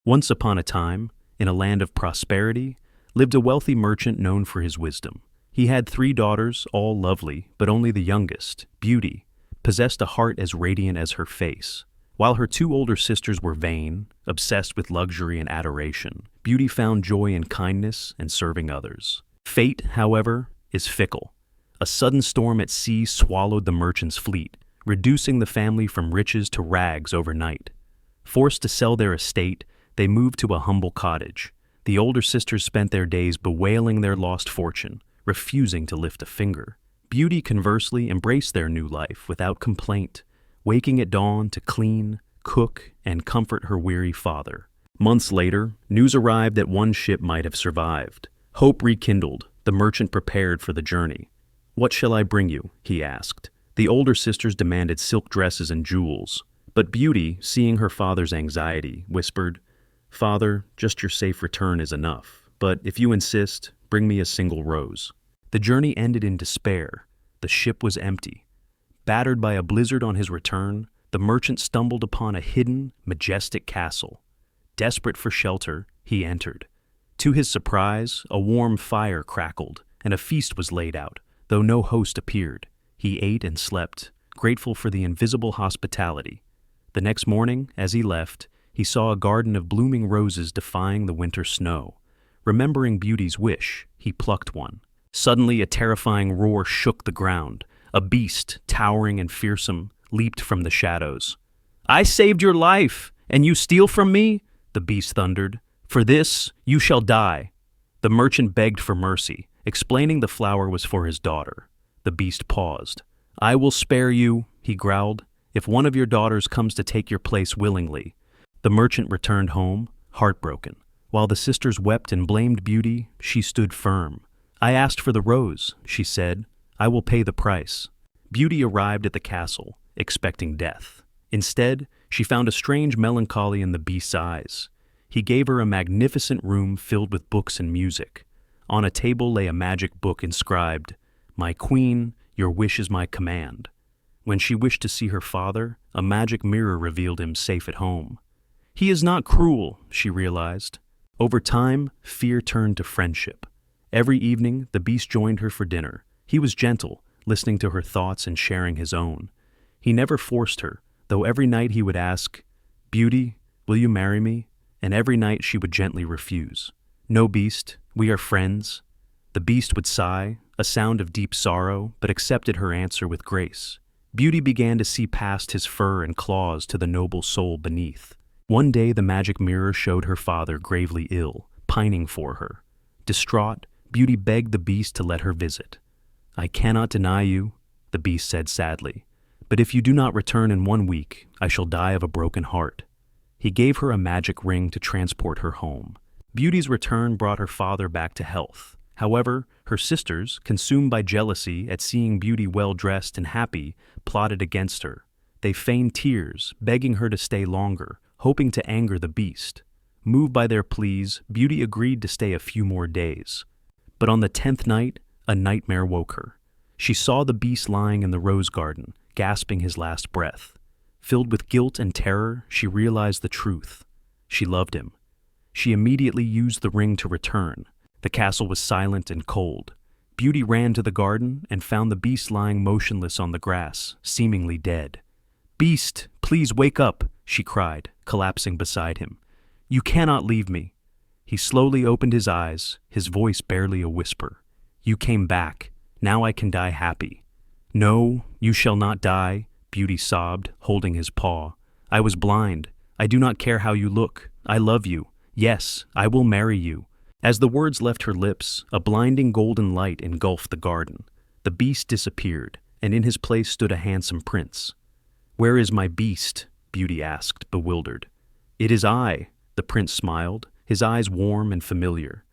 Once upon a time, in a land of prosperity, lived a wealthy merchant known for his wisdom. He had 3 daughters, all lovely, but only the youngest, Beauty, possessed a heart as radiant as her face. While her 2 older sisters were vain, obsessed with luxury and adoration, Beauty found joy in kindness and serving others. Fate, however, is fickle. A sudden storm at sea swallowed the merchant's fleet, reducing the family from riches to rags overnight. Forced to sell their estate, they moved to a humble cottage. The older sisters spent their days bewailing their lost fortune, refusing to lift a finger. Beauty, conversely, embraced their new life without complaint, waking at dawn to clean, cook, and comfort her weary father. Months later, news arrived that one ship might have survived. Hope rekindled, the merchant prepared for the journey. "What shall I bring you?" he asked. The older sisters demanded silk dresses and jewels, but Beauty, seeing her father's anxiety, whispered, "Father, just your safe return is enough, but if you insist, bring me a single rose." The journey ended in despair. The ship was empty. Battered by a blizzard on his return, the merchant stumbled upon a hidden, majestic castle. Desperate for shelter, he entered. To his surprise, a warm fire crackled, and a feast was laid out, though no host appeared. He ate and slept, grateful for the invisible hospitality. The next morning, as he left, he saw a garden of blooming roses defying the winter snow. Remembering Beauty's wish, he plucked one. Suddenly, a terrifying roar shook the ground. A beast, towering and fearsome, leaped from the shadows. "I saved your life, and you steal from me?" the beast thundered. "For this, you shall die." The merchant begged for mercy, explaining the flower was for his daughter. The beast paused. "I will spare you," he growled, "if one of your daughters comes to take your place willingly." The merchant returned home, heartbroken. While the sisters wept and blamed Beauty, she stood firm. "I asked for the rose," she said. "I will pay the price." Beauty arrived at the castle, expecting death. Instead, she found a strange melancholy in the beast's eyes. He gave her a magnificent room filled with books and music. On a table lay a magic book inscribed, "My queen, your wish is my command." When she wished to see her father, a magic mirror revealed him safe at home. "He is not cruel," she realized. Over time, fear turned to friendship. Every evening, the beast joined her for dinner. He was gentle, listening to her thoughts and sharing his own. He never forced her, though every night he would ask, "Beauty, will you marry me?" And every night she would gently refuse. "No, beast, we are friends." The beast would sigh, a sound of deep sorrow, but accepted her answer with grace. Beauty began to see past his fur and claws to the noble soul beneath. One day the magic mirror showed her father gravely ill, pining for her. Distraught, Beauty begged the beast to let her visit. "I cannot deny you," the beast said sadly, "but if you do not return in 1 week, I shall die of a broken heart." He gave her a magic ring to transport her home. Beauty's return brought her father back to health. However, her sisters, consumed by jealousy at seeing Beauty well-dressed and happy, plotted against her. They feigned tears, begging her to stay longer, hoping to anger the beast. Moved by their pleas, Beauty agreed to stay a few more days. But on the 10th night, a nightmare woke her. She saw the beast lying in the rose garden, gasping his last breath. Filled with guilt and terror, she realized the truth. She loved him. She immediately used the ring to return. The castle was silent and cold. Beauty ran to the garden and found the beast lying motionless on the grass, seemingly dead. "Beast, please wake up," she cried, collapsing beside him. "You cannot leave me." He slowly opened his eyes, his voice barely a whisper. "You came back. Now I can die happy." "No, you shall not die," Beauty sobbed, holding his paw. "I was blind. I do not care how you look. I love you. Yes, I will marry you." As the words left her lips, a blinding golden light engulfed the garden. The beast disappeared, and in his place stood a handsome prince. "Where is my beast?" Beauty asked, bewildered. "It is I," the prince smiled, his eyes warm and familiar.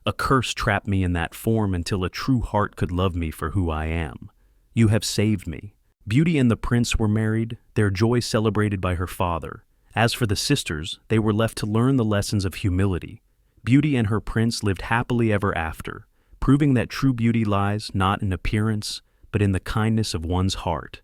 "A curse trapped me in that form until a true heart could love me for who I am. You have saved me." Beauty and the prince were married, their joy celebrated by her father. As for the sisters, they were left to learn the lessons of humility. Beauty and her prince lived happily ever after, proving that true beauty lies not in appearance, but in the kindness of one's heart.